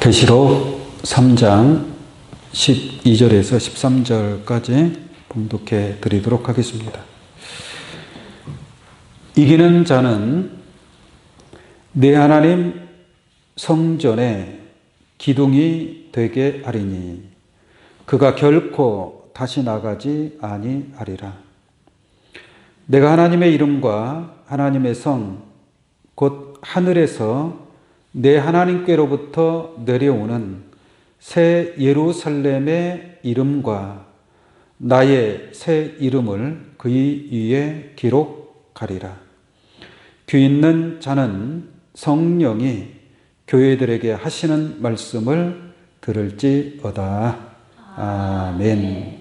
계시록 3장 12절에서 13절까지 봉독해 드리도록 하겠습니다. 이기는 자는 내 하나님 성전에 기둥이 되게 하리니 그가 결코 다시 나가지 아니하리라. 내가 하나님의 이름과 하나님의 성 곧 하늘에서 내 하나님께로부터 내려오는 새 예루살렘의 이름과 나의 새 이름을 그의 위에 기록하리라. 귀 있는 자는 성령이 교회들에게 하시는 말씀을 들을지어다. 아멘.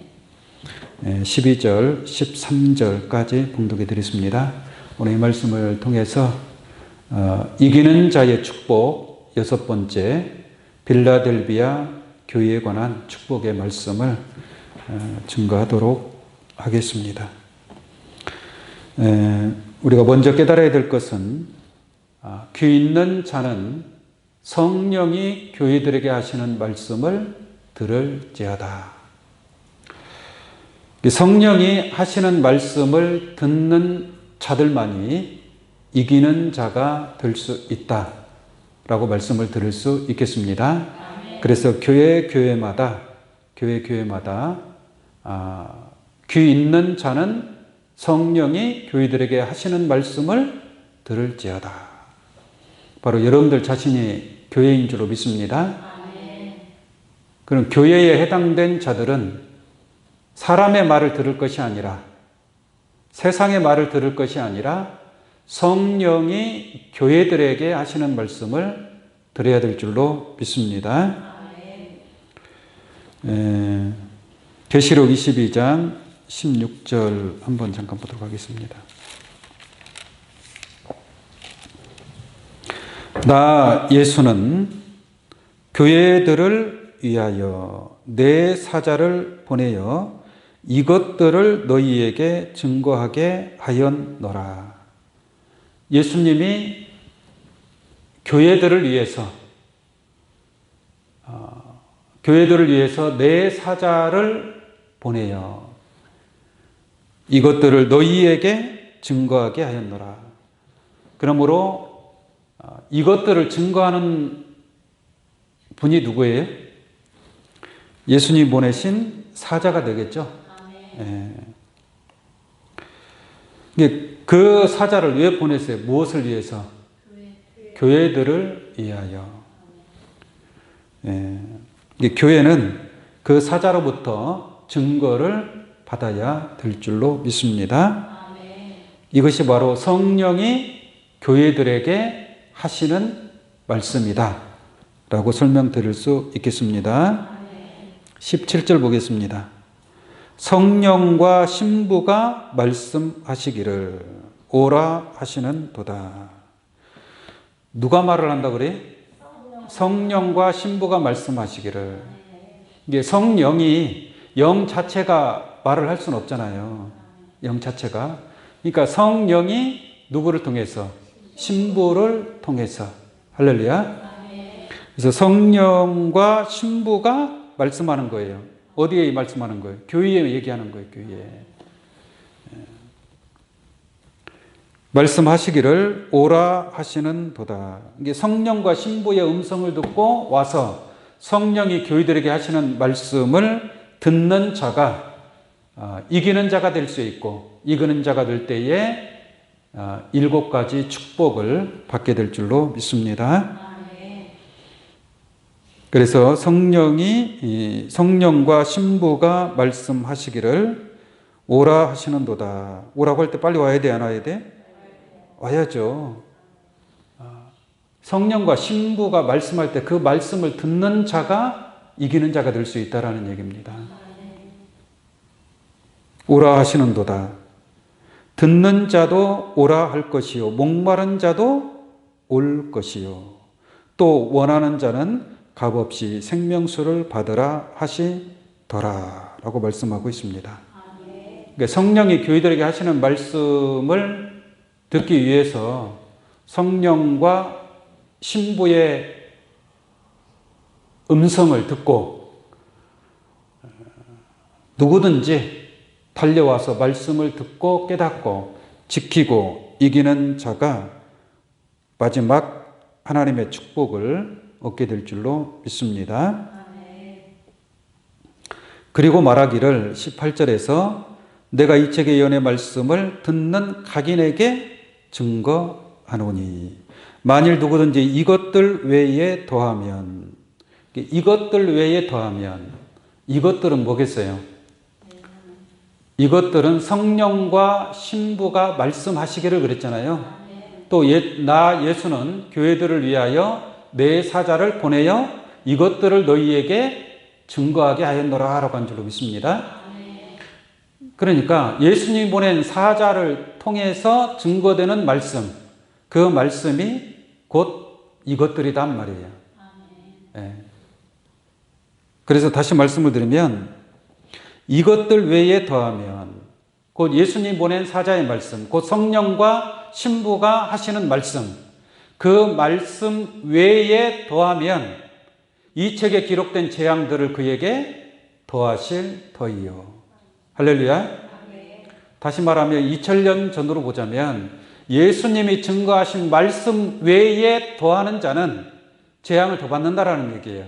12절, 13절까지 봉독해 드리겠습니다. 오늘 이 말씀을 통해서 이기는 자의 축복, 6번째 빌라델비아 교회에 관한 축복의 말씀을 증거하도록 하겠습니다. 우리가 먼저 깨달아야 될 것은 귀 있는 자는 성령이 교회들에게 하시는 말씀을 들을지어다. 성령이 하시는 말씀을 듣는 자들만이 이기는 자가 될 수 있다라고 말씀을 들을 수 있겠습니다. 그래서 교회마다 귀 있는 자는 성령이 교회들에게 하시는 말씀을 들을지어다. 바로 여러분들 자신이 교회인 줄로 믿습니다. 그럼 교회에 해당된 자들은 사람의 말을 들을 것이 아니라, 세상의 말을 들을 것이 아니라 성령이 교회들에게 하시는 말씀을 들어야 될 줄로 믿습니다. 계시록 22장 16절 한번 잠깐 보도록 하겠습니다. 나 예수는 교회들을 위하여 내 사자를 보내어 이것들을 너희에게 증거하게 하였노라. 예수님이 교회들을 위해서 내 사자를 보내어 이것들을 너희에게 증거하게 하였노라. 그러므로 이것들을 증거하는 분이 누구예요? 예수님 보내신 사자가 되겠죠. 그 사자를 왜 보냈어요? 무엇을 위해서? 교회들을 위하여. 교회는 그 사자로부터 증거를 받아야 될 줄로 믿습니다. 이것이 바로 성령이 교회들에게 하시는 말씀이다 라고 설명드릴 수 있겠습니다. 17절 보겠습니다. 성령과 신부가 말씀하시기를 오라 하시는 도다. 누가 말을 한다 그래? 성령과 신부가 말씀하시기를. 이게 성령이 영 자체가 말을 할 수는 없잖아요. 영 자체가. 그러니까 성령이 누구를 통해서? 신부를 통해서. 할렐루야. 그래서 성령과 신부가 말씀하는 거예요. 어디에 말씀하는 거예요? 교회에 얘기하는 거예요. 교회에. 말씀하시기를 오라 하시는 도다. 이게 성령과 신부의 음성을 듣고 와서 성령이 교회들에게 하시는 말씀을 듣는 자가 이기는 자가 될 수 있고, 이기는 자가 될 때에 7가지 축복을 받게 될 줄로 믿습니다. 그래서 성령과 신부가 말씀하시기를 오라 하시는도다. 오라고 할 때 빨리 와야 돼, 안 와야 돼? 와야죠. 성령과 신부가 말씀할 때 그 말씀을 듣는 자가 이기는 자가 될 수 있다라는 얘기입니다. 오라 하시는도다. 듣는 자도 오라 할 것이요, 목마른 자도 올 것이요, 또 원하는 자는 값없이 생명수를 받으라 하시더라 라고 말씀하고 있습니다. 그러니까 성령이 교회들에게 하시는 말씀을 듣기 위해서 성령과 신부의 음성을 듣고 누구든지 달려와서 말씀을 듣고 깨닫고 지키고 이기는 자가 마지막 하나님의 축복을 얻게 될 줄로 믿습니다. 그리고 말하기를 18절에서 내가 이 책의 예언의 말씀을 듣는 각인에게 증거하노니 만일 누구든지 이것들 외에 더하면 이것들 외에 더하면 이것들은 뭐겠어요? 이것들은 성령과 신부가 말씀하시기를 그랬잖아요. 또 나 예수는 교회들을 위하여 내 사자를 보내어 이것들을 너희에게 증거하게 하였노라 라고 한 줄로 믿습니다. 그러니까 예수님이 보낸 사자를 통해서 증거되는 말씀, 그 말씀이 곧 이것들이란 말이에요. 네. 그래서 다시 말씀을 드리면 이것들 외에 더하면 곧 예수님 보낸 사자의 말씀, 곧 성령과 신부가 하시는 말씀, 그 말씀 외에 더하면 이 책에 기록된 재앙들을 그에게 더하실 터이요. 할렐루야. 다시 말하면 2000년 전으로 보자면 예수님이 증거하신 말씀 외에 더하는 자는 재앙을 더 받는다라는 얘기예요.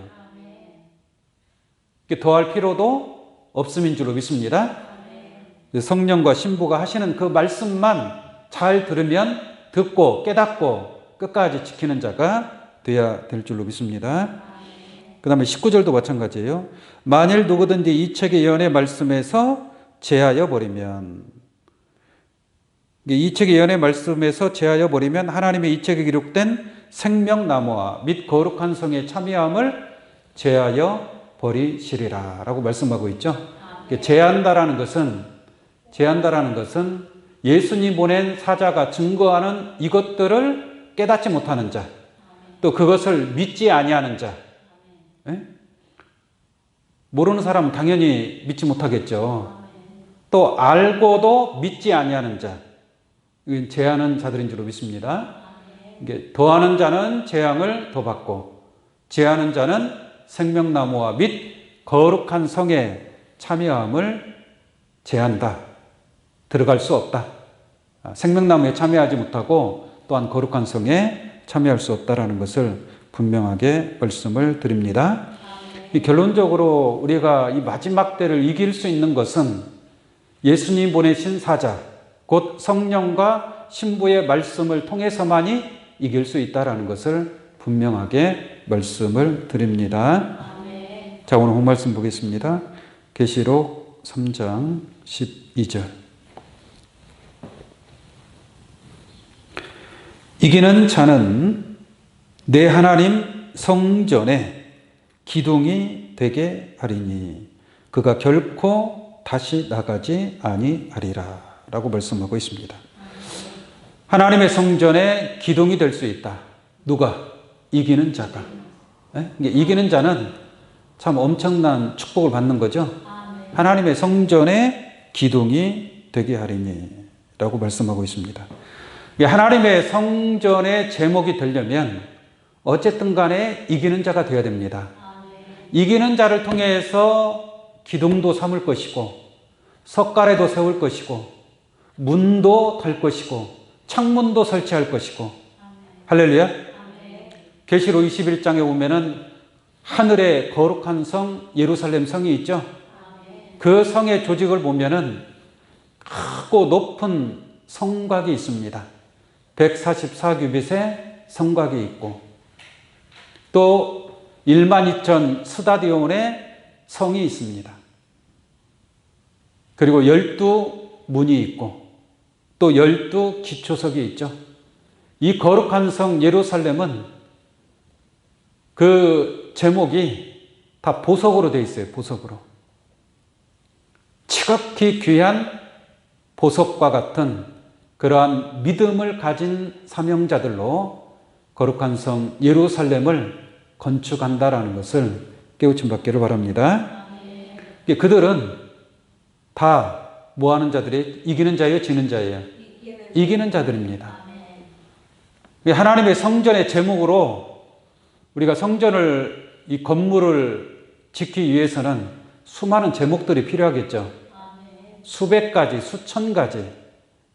더할 필요도 없음인 줄로 믿습니다. 성령과 신부가 하시는 그 말씀만 잘 들으면 듣고 깨닫고 끝까지 지키는 자가 되어야 될 줄로 믿습니다. 그 다음에 19절도 마찬가지예요. 만일 누구든지 이 책의 예언의 말씀에서 제하여 버리면 이 책의 예언의 말씀에서 제하여 버리면 하나님의 이 책에 기록된 생명나무와 및 거룩한 성의 참여함을 제하여 버리시리라 라고 말씀하고 있죠. 제한다라는 것은 예수님 보낸 사자가 증거하는 이것들을 깨닫지 못하는 자, 또 그것을 믿지 아니하는 자. 네? 모르는 사람은 당연히 믿지 못하겠죠. 또 알고도 믿지 아니하는 자, 이건 제하는 자들인 줄로 믿습니다. 이게 더하는 자는 재앙을 더 받고 제하는 자는 생명나무와 및 거룩한 성에 참여함을 제한다. 들어갈 수 없다. 생명나무에 참여하지 못하고 또한 거룩한 성에 참여할 수 없다라는 것을 분명하게 말씀을 드립니다. 결론적으로 우리가 이 마지막 때를 이길 수 있는 것은 예수님 보내신 사자, 곧 성령과 신부의 말씀을 통해서만이 이길 수 있다라는 것을 분명하게 말씀을 드립니다. 자, 오늘 본 말씀 보겠습니다. 계시록 3장 12절. 이기는 자는 내 하나님 성전에 기둥이 되게 하리니 그가 결코 다시 나가지 아니하리라 라고 말씀하고 있습니다. 하나님의 성전에 기둥이 될 수 있다. 누가? 이기는 자가. 네? 이기는 자는 참 엄청난 축복을 받는 거죠. 하나님의 성전에 기둥이 되게 하리니 라고 말씀하고 있습니다. 하나님의 성전의 제목이 되려면 어쨌든 간에 이기는 자가 되어야 됩니다. 이기는 자를 통해서 기둥도 삼을 것이고 석가래도 세울 것이고 문도 달 것이고 창문도 설치할 것이고 할렐루야. 계시록 21장에 보면은 하늘의 거룩한 성 예루살렘 성이 있죠. 그 성의 조직을 보면은 크고 높은 성곽이 있습니다. 144규빗의 성곽이 있고 또 12,000 스타디온의 성이 있습니다. 그리고 12문이 있고 또 12 기초석이 있죠. 이 거룩한 성 예루살렘은 그 제목이 다 보석으로 되어 있어요. 보석으로. 지극히 귀한 보석과 같은 그러한 믿음을 가진 사명자들로 거룩한 성 예루살렘을 건축한다라는 것을 깨우침 받기를 바랍니다. 그들은 다 뭐하는 자들이 이기는 자예요? 지는 자예요? 이기는 자들입니다. 하나님의 성전의 제목으로 우리가 성전을 이 건물을 짓기 위해서는 수많은 제목들이 필요하겠죠. 수백 가지, 수천 가지,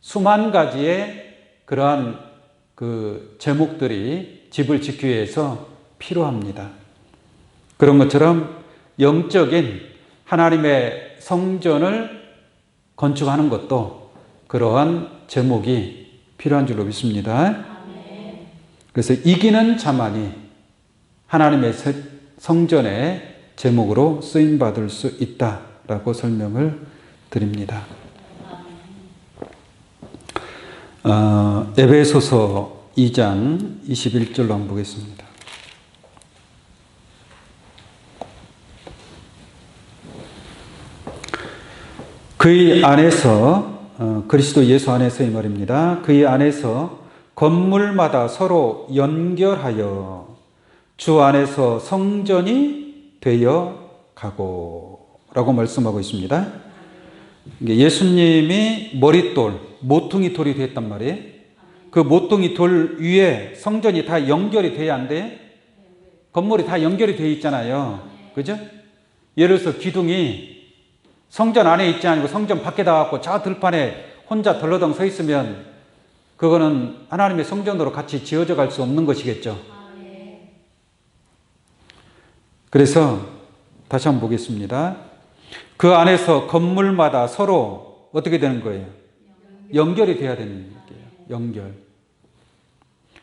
수만 가지의 그러한 그 제목들이 집을 짓기 위해서 필요합니다. 그런 것처럼 영적인 하나님의 성전을 건축하는 것도 그러한 제목이 필요한 줄로 믿습니다. 그래서 이기는 자만이 하나님의 성전의 제목으로 쓰임받을 수 있다라고 설명을 드립니다. 에베소서 2장 21절로 한번 보겠습니다. 그의 안에서 그리스도 예수 안에서 이 말입니다. 그의 안에서 건물마다 서로 연결하여 주 안에서 성전이 되어 가고 라고 말씀하고 있습니다. 예수님이 머릿돌, 모퉁이 돌이 되었단 말이에요. 그 모퉁이 돌 위에 성전이 다 연결이 돼야 안 돼? 건물이 다 연결이 되어 있잖아요. 그죠? 예를 들어서 기둥이 성전 안에 있지 않고 성전 밖에 나왔고 저 들판에 혼자 덜러덩 서 있으면 그거는 하나님의 성전으로 같이 지어져 갈 수 없는 것이겠죠. 그래서 다시 한번 보겠습니다. 그 안에서 건물마다 서로 어떻게 되는 거예요? 연결이 돼야 되는 거예요. 연결.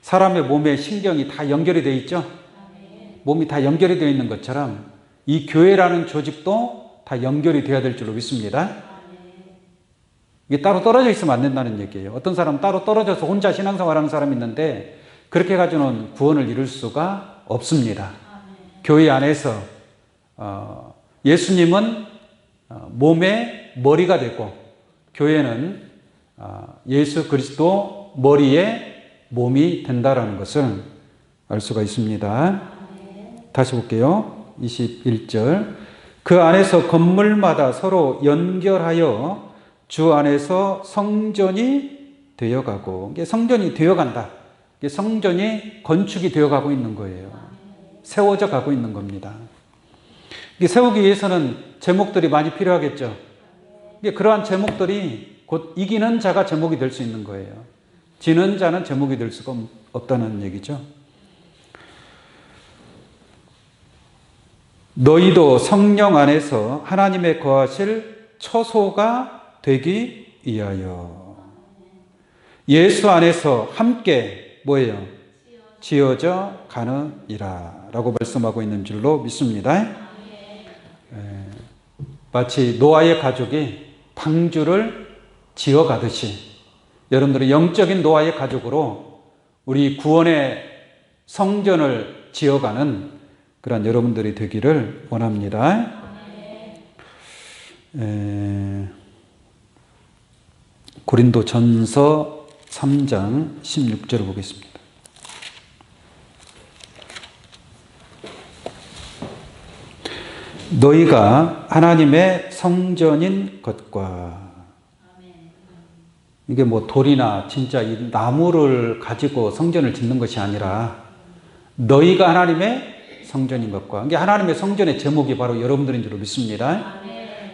사람의 몸에 신경이 다 연결이 되어 있죠? 몸이 다 연결이 되어 있는 것처럼 이 교회라는 조직도 다 연결이 돼야 될 줄로 믿습니다. 이게 따로 떨어져 있으면 안 된다는 얘기예요. 어떤 사람은 따로 떨어져서 혼자 신앙생활하는 사람이 있는데 그렇게 가지고는 구원을 이룰 수가 없습니다. 교회 안에서 예수님은 몸의 머리가 되고 교회는 예수 그리스도 머리에 몸이 된다라는 것을 알 수가 있습니다. 다시 볼게요. 21절. 그 안에서 건물마다 서로 연결하여 주 안에서 성전이 되어가고, 이게 성전이 되어간다. 이게 성전이 건축이 되어가고 있는 거예요. 세워져 가고 있는 겁니다. 이게 세우기 위해서는 제목들이 많이 필요하겠죠. 이게 그러한 제목들이 곧 이기는 자가 제목이 될 수 있는 거예요. 지는 자는 제목이 될 수가 없다는 얘기죠. 너희도 성령 안에서 하나님의 거하실 처소가 되기 위하여 예수 안에서 함께 뭐예요? 지어져 가느니라 라고 말씀하고 있는 줄로 믿습니다. 마치 노아의 가족이 방주를 지어가듯이 여러분들은 영적인 노아의 가족으로 우리 구원의 성전을 지어가는 그런 여러분들이 되기를 원합니다. 고린도전서 3장 16절을 보겠습니다. 너희가 하나님의 성전인 것과, 이게 뭐 돌이나 진짜 이 나무를 가지고 성전을 짓는 것이 아니라 너희가 하나님의 성전인 것과, 이게 하나님의 성전의 제목이 바로 여러분들인 줄 믿습니다.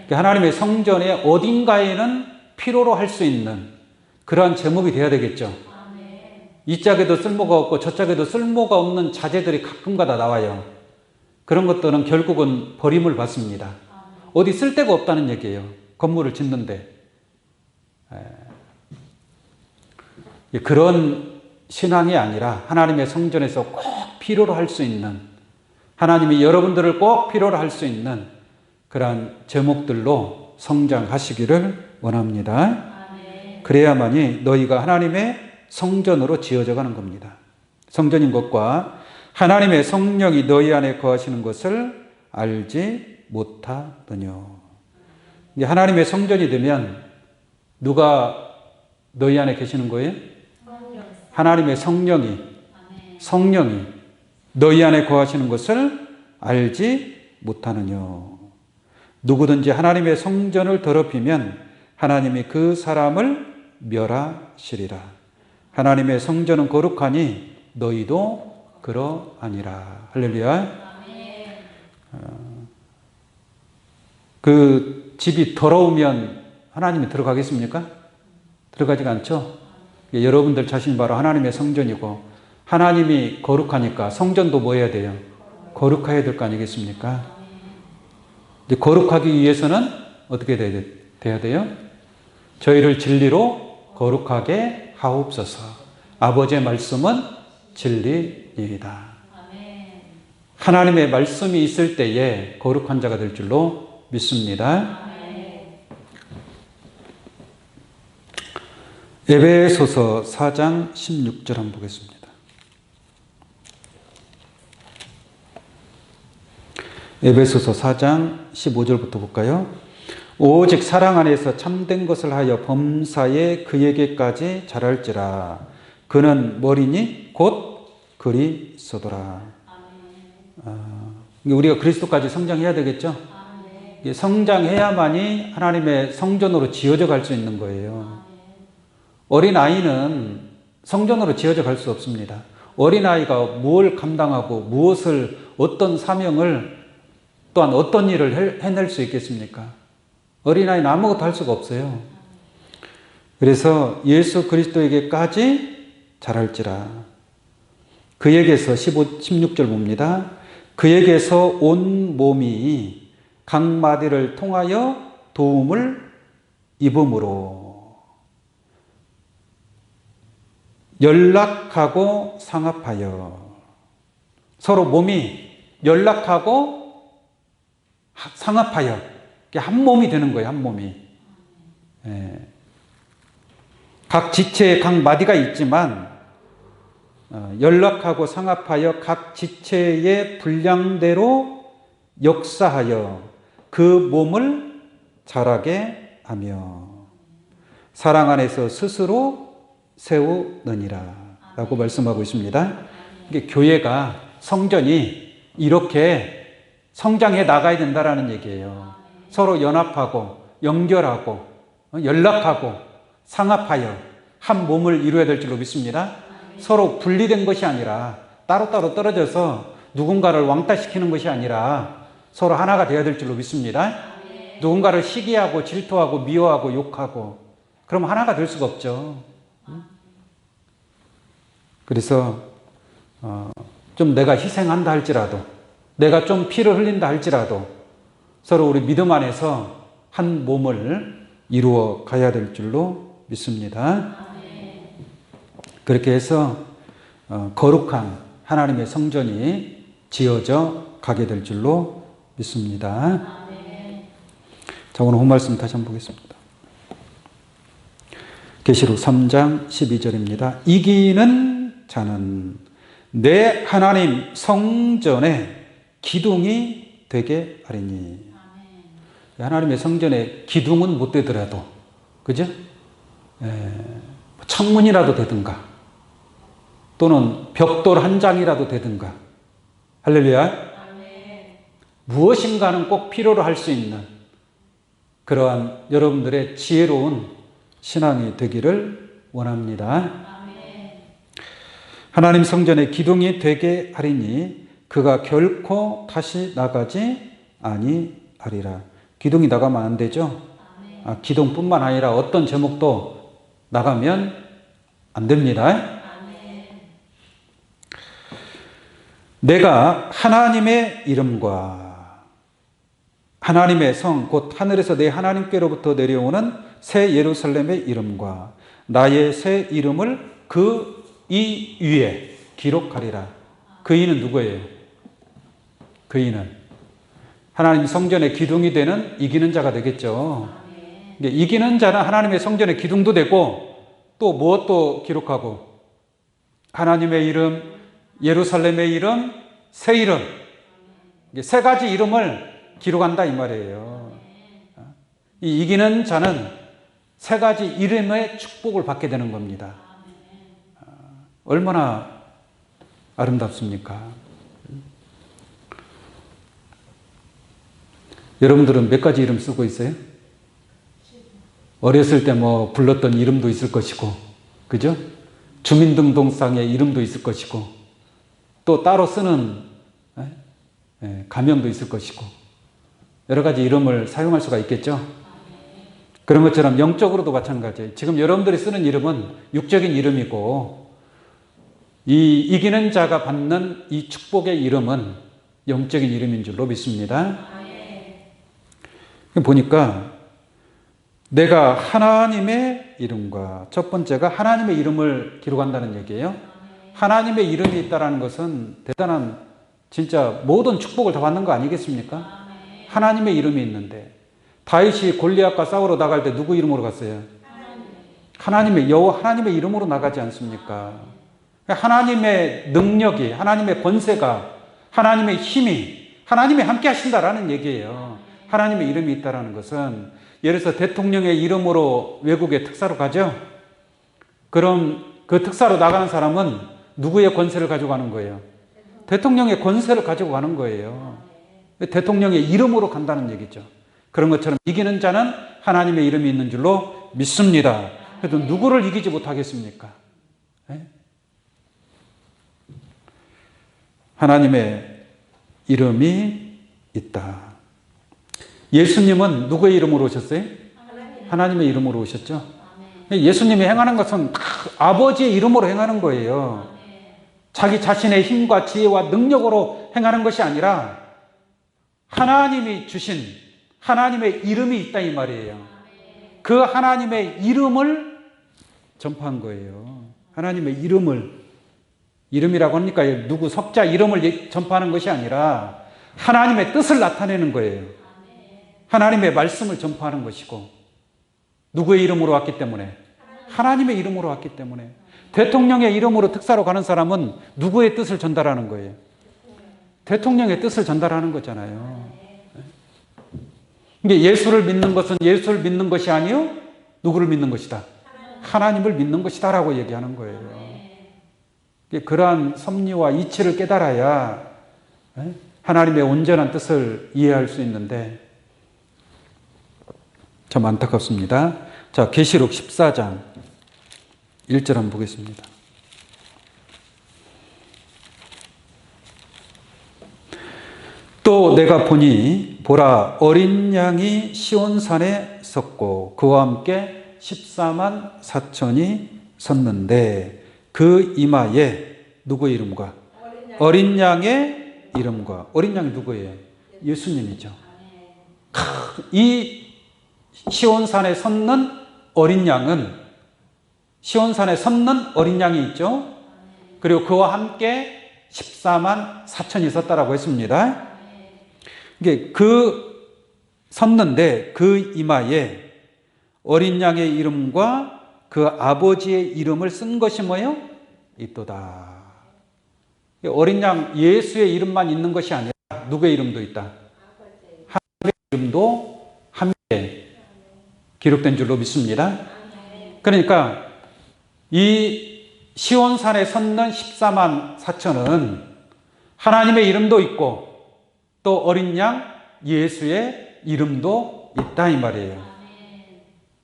하나님의 성전의 어딘가에는 필요로 할 수 있는 그러한 제목이 되어야 되겠죠. 이 짝에도 쓸모가 없고 저 짝에도 쓸모가 없는 자재들이 가끔가다 나와요. 그런 것들은 결국은 버림을 받습니다. 어디 쓸 데가 없다는 얘기예요. 건물을 짓는데. 그런 신앙이 아니라 하나님의 성전에서 꼭 필요로 할 수 있는, 하나님이 여러분들을 꼭 필요로 할 수 있는 그러한 제목들로 성장하시기를 원합니다. 그래야만이 너희가 하나님의 성전으로 지어져 가는 겁니다. 성전인 것과 하나님의 성령이 너희 안에 거하시는 것을 알지 못하느뇨. 하나님의 성전이 되면 누가 너희 안에 계시는 거예요? 하나님의 성령이 너희 안에 거하시는 것을 알지 못하느뇨. 누구든지 하나님의 성전을 더럽히면 하나님이 그 사람을 멸하시리라. 하나님의 성전은 거룩하니 너희도 그러하니라. 할렐루야. 그 집이 더러우면 하나님이 들어가겠습니까? 들어가지가 않죠. 여러분들 자신이 바로 하나님의 성전이고 하나님이 거룩하니까 성전도 뭐 해야 돼요? 거룩해야 될 거 아니겠습니까? 이제 거룩하기 위해서는 어떻게 돼야 돼요? 저희를 진리로 거룩하게 하옵소서. 아버지의 말씀은 진리이다. 하나님의 말씀이 있을 때에 거룩한 자가 될 줄로 믿습니다. 에베소서 4장 16절 한번 보겠습니다. 에베소서 4장 15절부터 볼까요? 오직 사랑 안에서 참된 것을 하여 범사에 그에게까지 자랄지라. 그는 머리니 곧 그리스도라. 우리가 그리스도까지 성장해야 되겠죠? 성장해야만이 하나님의 성전으로 지어져 갈 수 있는 거예요. 어린아이는 성전으로 지어져 갈 수 없습니다. 어린아이가 무엇을 감당하고 무엇을 어떤 사명을 또한 어떤 일을 해낼 수 있겠습니까? 어린아이는 아무것도 할 수가 없어요. 그래서 예수 그리스도에게까지 자랄지라. 그에게서 16절 봅니다. 그에게서 온 몸이 각 마디를 통하여 도움을 입음으로 연락하고 상합하여. 서로 몸이 연락하고 상합하여 한 몸이 되는 거예요. 한 몸이. 각 지체에 각 마디가 있지만 연락하고 상합하여 각 지체의 분량대로 역사하여 그 몸을 자라게 하며 사랑 안에서 스스로 세우느니라 라고 말씀하고 있습니다. 이게 교회가 성전이 이렇게 성장해 나가야 된다라는 얘기예요. 서로 연합하고 연결하고 연락하고 상합하여 한 몸을 이루어야 될 줄로 믿습니다. 서로 분리된 것이 아니라 따로따로 떨어져서 누군가를 왕따시키는 것이 아니라 서로 하나가 되어야 될 줄로 믿습니다. 누군가를 시기하고 질투하고 미워하고 욕하고 그러면 하나가 될 수가 없죠. 그래서 좀 내가 희생한다 할지라도 내가 좀 피를 흘린다 할지라도 서로 우리 믿음 안에서 한 몸을 이루어 가야 될 줄로 믿습니다. 그렇게 해서 거룩한 하나님의 성전이 지어져 가게 될 줄로 믿습니다. 자, 오늘 본 말씀 다시 한번 보겠습니다. 계시록 3장 12절입니다. 이기는 자는 내 하나님 성전의 기둥이 되게 하리니. 하나님의 성전에 기둥은 못 되더라도, 그죠? 창문이라도 되든가, 또는 벽돌 한 장이라도 되든가, 할렐루야. 무엇인가는 꼭 필요로 할 수 있는 그러한 여러분들의 지혜로운 신앙이 되기를 원합니다. 하나님 성전의 기둥이 되게 하리니 그가 결코 다시 나가지 아니하리라. 기둥이 나가면 안 되죠? 기둥뿐만 아니라 어떤 제목도 나가면 안 됩니다. 내가 하나님의 이름과 하나님의 성, 곧 하늘에서 내 하나님께로부터 내려오는 새 예루살렘의 이름과 나의 새 이름을 그 이 위에 기록하리라. 그 이는 누구예요? 그 이는 하나님 성전의 기둥이 되는 이기는 자가 되겠죠. 이기는 자는 하나님의 성전의 기둥도 되고 또 무엇도 기록하고 하나님의 이름, 예루살렘의 이름, 새 이름, 세 가지 이름을 기록한다 이 말이에요. 이 이기는 자는 세 가지 이름의 축복을 받게 되는 겁니다. 얼마나 아름답습니까? 여러분들은 몇 가지 이름 쓰고 있어요? 어렸을 때 뭐 불렀던 이름도 있을 것이고, 그죠? 주민등록상에 이름도 있을 것이고, 또 따로 쓰는 가명도 있을 것이고, 여러 가지 이름을 사용할 수가 있겠죠. 그런 것처럼 영적으로도 마찬가지예요. 지금 여러분들이 쓰는 이름은 육적인 이름이고 이 이기는 자가 받는 이 축복의 이름은 영적인 이름인 줄로 믿습니다. 보니까 내가 하나님의 이름과 첫 번째가 하나님의 이름을 기록한다는 얘기예요. 하나님의 이름이 있다는 것은 대단한 진짜 모든 축복을 다 받는 거 아니겠습니까? 하나님의 이름이 있는데 다윗이 골리앗과 싸우러 나갈 때 누구 이름으로 갔어요? 하나님의 여호와 하나님의 이름으로 나가지 않습니까? 하나님의 능력이, 하나님의 권세가, 하나님의 힘이, 하나님이 함께 하신다라는 얘기예요. 하나님의 이름이 있다는 것은 예를 들어서 대통령의 이름으로 외국에 특사로 가죠. 그럼 그 특사로 나가는 사람은 누구의 권세를 가지고 가는 거예요? 대통령의 권세를 가지고 가는 거예요. 대통령의 이름으로 간다는 얘기죠. 그런 것처럼 이기는 자는 하나님의 이름이 있는 줄로 믿습니다. 그래도 누구를 이기지 못하겠습니까? 하나님의 이름이 있다. 예수님은 누구의 이름으로 오셨어요? 하나님의 이름으로 오셨죠. 예수님이 행하는 것은 아버지의 이름으로 행하는 거예요. 자기 자신의 힘과 지혜와 능력으로 행하는 것이 아니라 하나님이 주신 하나님의 이름이 있다 이 말이에요. 그 하나님의 이름을 전파한 거예요. 하나님의 이름이라고 하니까 누구 석자 이름을 전파하는 것이 아니라 하나님의 뜻을 나타내는 거예요. 하나님의 말씀을 전파하는 것이고 누구의 이름으로 왔기 때문에? 하나님의 이름으로 왔기 때문에. 대통령의 이름으로 특사로 가는 사람은 누구의 뜻을 전달하는 거예요? 대통령의 뜻을 전달하는 거잖아요. 이게 예수를 믿는 것은 예수를 믿는 것이 아니요 누구를 믿는 것이다? 하나님을 믿는 것이다 라고 얘기하는 거예요. 그러한 섭리와 이치를 깨달아야 하나님의 온전한 뜻을 이해할 수 있는데 참 안타깝습니다. 자, 계시록 14장 1절 한번 보겠습니다. 또 내가 보니 보라 어린 양이 시온산에 섰고 그와 함께 14만 4천이 섰는데 그 이마에 누구의 이름과 어린 양의 이름과 어린 양이 누구예요? 예수님이죠. 이 시온산에 섰는 어린 양은 시온산에 섰는 어린 양이 있죠. 그리고 그와 함께 14만 4천이 섰다라고 했습니다. 이게 섰는데 그 이마에 어린 양의 이름과 그 아버지의 이름을 쓴 것이 뭐예요? 있도다. 어린 양 예수의 이름만 있는 것이 아니라 누구의 이름도 있다. 하나님의 이름도 함께 기록된 줄로 믿습니다. 그러니까 이 시온산에 섰는 14만 4천은 하나님의 이름도 있고 또 어린 양 예수의 이름도 있다 이 말이에요.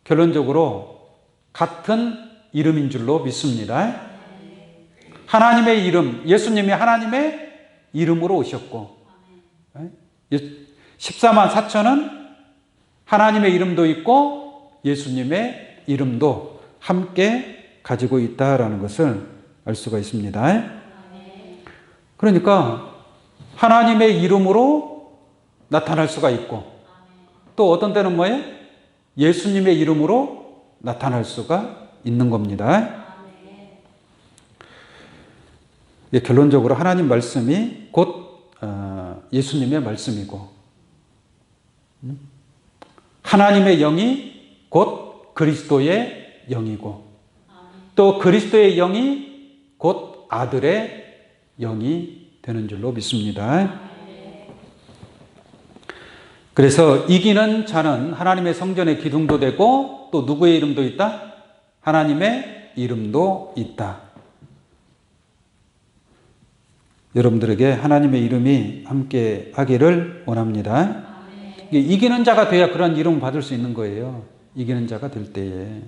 결론적으로 같은 이름인 줄로 믿습니다. 하나님의 이름, 예수님이 하나님의 이름으로 오셨고 14만 4천은 하나님의 이름도 있고 예수님의 이름도 함께 가지고 있다라는 것을 알 수가 있습니다. 그러니까 하나님의 이름으로 나타날 수가 있고 또 어떤 때는 뭐예요? 예수님의 이름으로 나타날 수가 있는 겁니다. 결론적으로 하나님 말씀이 곧 예수님의 말씀이고 하나님의 영이 곧 그리스도의 영이고 또 그리스도의 영이 곧 아들의 영이 되는 줄로 믿습니다. 그래서 이기는 자는 하나님의 성전의 기둥도 되고 또 누구의 이름도 있다? 하나님의 이름도 있다. 여러분들에게 하나님의 이름이 함께 하기를 원합니다. 이기는 자가 돼야 그런 이름을 받을 수 있는 거예요. 이기는 자가 될 때에.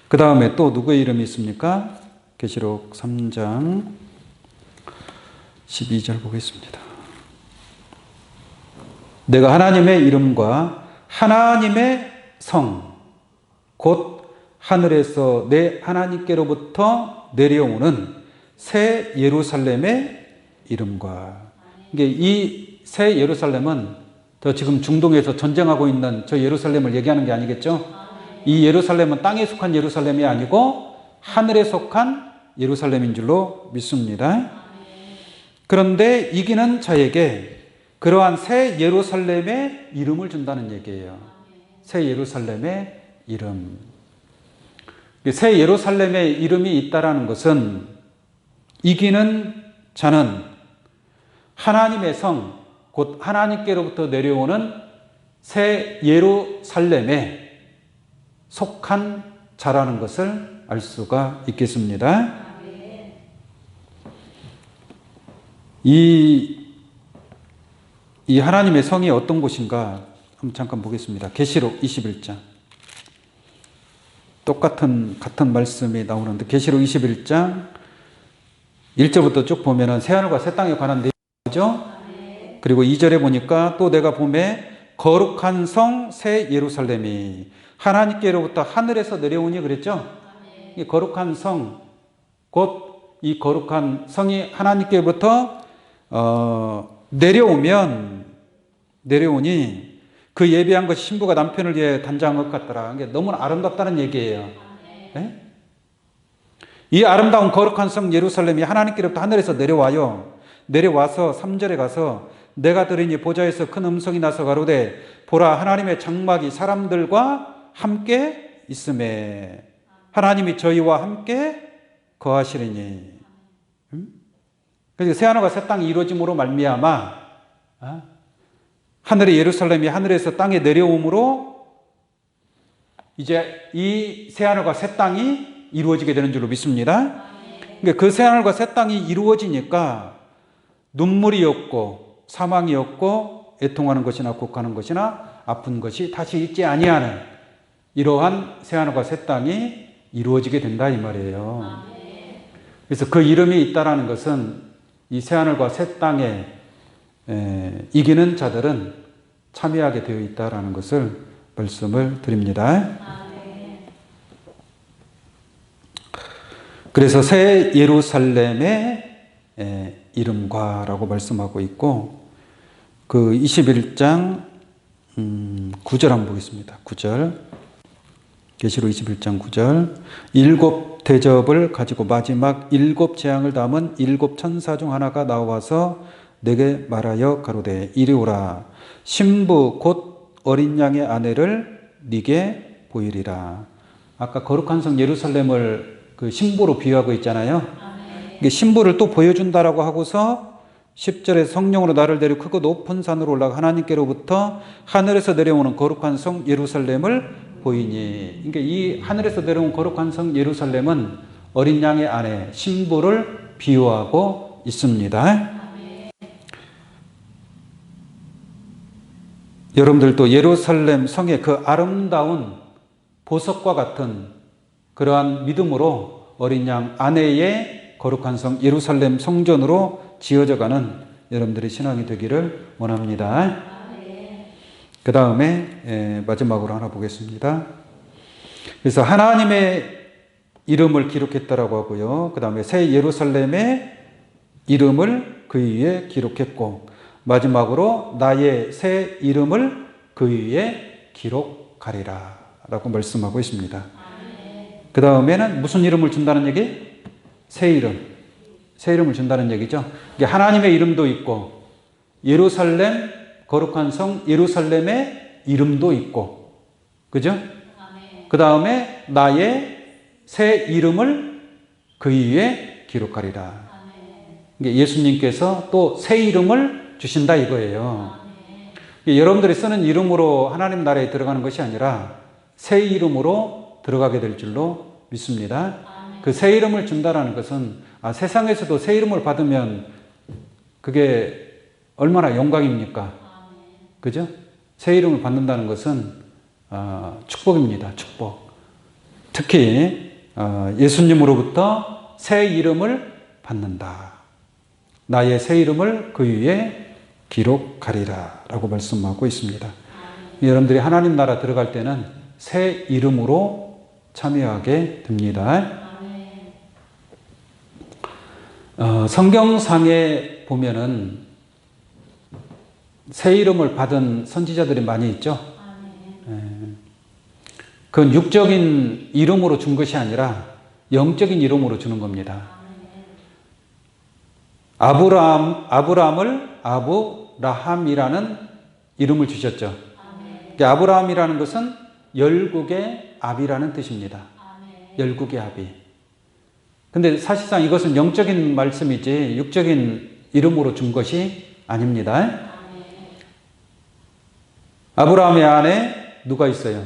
그 다음에 또 누구의 이름이 있습니까? 계시록 3장 12절 보겠습니다. 내가 하나님의 이름과 하나님의 성, 곧 하늘에서 내 하나님께로부터 내려오는 새 예루살렘의 이름과. 이게 이 새 예루살렘은 저 지금 중동에서 전쟁하고 있는 저 예루살렘을 얘기하는 게 아니겠죠? 이 예루살렘은 땅에 속한 예루살렘이 아니고 하늘에 속한 예루살렘인 줄로 믿습니다. 그런데 이기는 자에게 그러한 새 예루살렘의 이름을 준다는 얘기예요. 새 예루살렘의 이름. 새 예루살렘의 이름이 있다라는 것은 이기는 자는 하나님의 성, 곧 하나님께로부터 내려오는 새 예루살렘에 속한 자라는 것을 알 수가 있겠습니다. 이 하나님의 성이 어떤 곳인가 한번 잠깐 보겠습니다. 계시록 21장. 같은 말씀이 나오는데 계시록 21장 1절부터 쭉 보면은 새하늘과 새 땅에 관한 내용이죠. 그리고 2절에 보니까 또 내가 보매 거룩한 성 새 예루살렘이 하나님께로부터 하늘에서 내려오니 그랬죠. 이 거룩한 성, 곧 이 거룩한 성이 하나님께로부터 내려오니 그 예비한 것이 신부가 남편을 위해 단장한 것 같더라. 이게 너무 아름답다는 얘기예요. 네? 이 아름다운 거룩한 성 예루살렘이 하나님께로부터 하늘에서 내려와서 3절에 가서 내가 들으니 보좌에서 큰 음성이 나서 가로되 보라 하나님의 장막이 사람들과 함께 있음에 하나님이 저희와 함께 거하시리니. 그래서 새하늘과 새 땅이 이루어짐으로 말미암아 하늘의 예루살렘이 하늘에서 땅에 내려옴으로 이제 이 새하늘과 새 땅이 이루어지게 되는 줄로 믿습니다. 그러니까 그 새하늘과 새 땅이 이루어지니까 눈물이 없고 사망이 없고 애통하는 것이나 곡하는 것이나 아픈 것이 다시 있지 아니하는 이러한 새하늘과 새 땅이 이루어지게 된다 이 말이에요. 그래서 그 이름이 있다라는 것은 이 새하늘과 새 땅에 이기는 자들은 참여하게 되어 있다라는 것을 말씀을 드립니다. 그래서 새 예루살렘의 이름과라고 말씀하고 있고 그 21장 9절 한번 보겠습니다. 9절 계시록 21장 9절 일곱 대접을 가지고 마지막 일곱 재앙을 담은 일곱 천사 중 하나가 나와서 내게 말하여 가로되 이리 오라 신부 곧 어린 양의 아내를 네게 보이리라. 아까 거룩한 성 예루살렘을 그 신부로 비유하고 있잖아요. 신부를 또 보여준다라고 하고서 10절에 성령으로 나를 데리고 크고 높은 산으로 올라가 하나님께로부터 하늘에서 내려오는 거룩한 성 예루살렘을 보이니. 그러니까 이 하늘에서 내려온 거룩한 성 예루살렘은 어린 양의 아내 신부를 비유하고 있습니다. 여러분들도 예루살렘 성의 그 아름다운 보석과 같은 그러한 믿음으로 어린 양 아내의 거룩한 성 예루살렘 성전으로 지어져가는 여러분들의 신앙이 되기를 원합니다. 그 다음에 마지막으로 하나 보겠습니다. 그래서 하나님의 이름을 기록했다라고 하고요. 그 다음에 새 예루살렘의 이름을 그 위에 기록했고 마지막으로 나의 새 이름을 그 위에 기록하리라 라고 말씀하고 있습니다. 그 다음에는 무슨 이름을 준다는 얘기? 새 이름. 새 이름을 준다는 얘기죠. 이게 하나님의 이름도 있고 예루살렘 거룩한 성 예루살렘의 이름도 있고 그죠? 그 다음에 나의 새 이름을 그 위에 기록하리라. 예수님께서 또 새 이름을 주신다 이거예요. 여러분들이 쓰는 이름으로 하나님 나라에 들어가는 것이 아니라 새 이름으로 들어가게 될 줄로 믿습니다. 그 새 이름을 준다라는 것은 세상에서도 새 이름을 받으면 그게 얼마나 영광입니까? 그죠? 새 이름을 받는다는 것은 축복입니다. 축복. 특히 예수님으로부터 새 이름을 받는다. 나의 새 이름을 그 위에 기록하리라 라고 말씀하고 있습니다. 여러분들이 하나님 나라 들어갈 때는 새 이름으로 참여하게 됩니다. 성경상에 보면은 새 이름을 받은 선지자들이 많이 있죠. 그건 육적인 이름으로 준 것이 아니라 영적인 이름으로 주는 겁니다. 아브라함을 아브라함이라는 이름을 주셨죠. 아브라함이라는 것은 열국의 압이라는 뜻입니다. 열국의 압이. 근데 사실상 이것은 영적인 말씀이지 육적인 이름으로 준 것이 아닙니다. 아브라함의 안에 누가 있어요?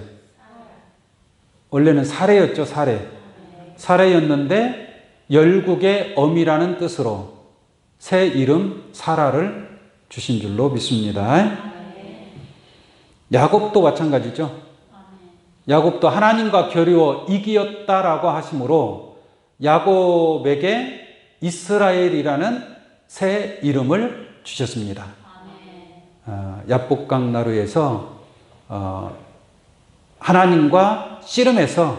원래는 사레였죠, 사레. 사레였는데 열국의 엄이라는 뜻으로 새 이름 사라를 주신 줄로 믿습니다. 야곱도 마찬가지죠. 야곱도 하나님과 겨루어 이기었다라고 하심으로 야곱에게 이스라엘이라는 새 이름을 주셨습니다. 야복강 나루에서 하나님과 씨름해서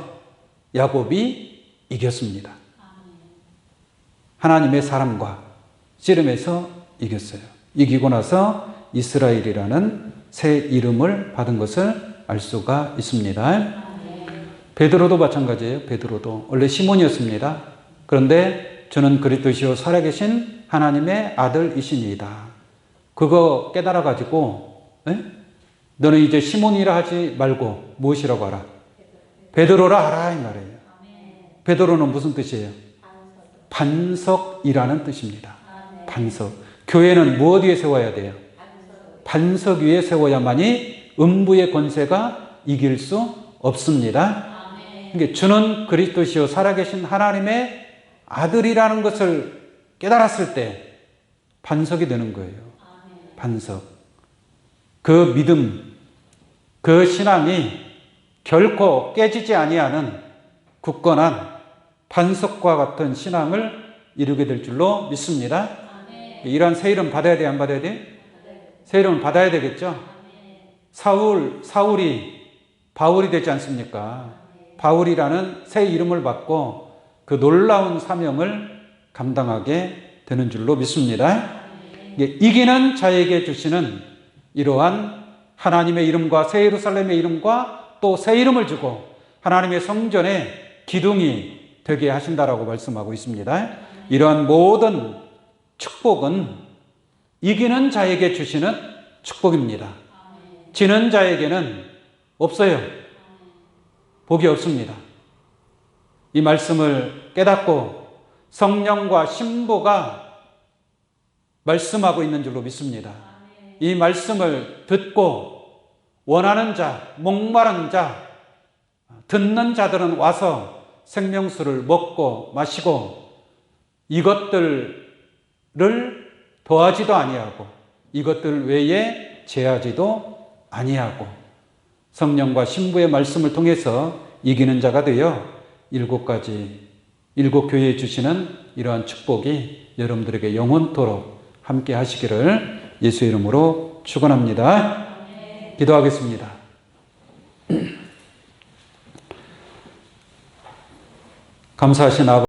야곱이 이겼습니다. 하나님의 사람과 씨름해서 이겼어요. 이기고 나서 이스라엘이라는 새 이름을 받은 것을 알 수가 있습니다. 베드로도 마찬가지예요. 베드로도 원래 시몬이었습니다. 그런데 저는 그리스도시요 살아계신 하나님의 아들이시니이다. 그거 깨달아 가지고 너는 이제 시몬이라 하지 말고 무엇이라고 하라? 베드로라 하라 이 말이에요. 베드로는 무슨 뜻이에요? 반석이라는 뜻입니다. 반석. 교회는 무엇 위에 세워야 돼요? 반석 위에 세워야만이 음부의 권세가 이길 수 없습니다. 그러니까 주는 그리스도시요 살아계신 하나님의 아들이라는 것을 깨달았을 때 반석이 되는 거예요. 반석. 그 믿음, 그 신앙이 결코 깨지지 아니하는 굳건한 반석과 같은 신앙을 이루게 될 줄로 믿습니다. 이러한 새 이름 받아야 돼, 안 받아야 돼? 새 이름을 받아야 되겠죠? 사울이 바울이 되지 않습니까? 바울이라는 새 이름을 받고 그 놀라운 사명을 감당하게 되는 줄로 믿습니다. 이기는 자에게 주시는 이러한 하나님의 이름과 새 예루살렘의 이름과 또 새 이름을 주고 하나님의 성전의 기둥이 되게 하신다라고 말씀하고 있습니다. 이러한 모든 축복은 이기는 자에게 주시는 축복입니다. 지는 자에게는 없어요. 복이 없습니다. 이 말씀을 깨닫고 성령과 신부가 말씀하고 있는 줄로 믿습니다. 이 말씀을 듣고 원하는 자, 목마른 자, 듣는 자들은 와서 생명수를 먹고 마시고 이것들을 더하지도 아니하고 이것들 외에 제하지도 아니하고 성령과 신부의 말씀을 통해서 이기는 자가 되어 일곱 교회에 주시는 이러한 축복이 여러분들에게 영원토록 함께 하시기를 예수의 이름으로 축원합니다. 기도하겠습니다. 감사하신 아버지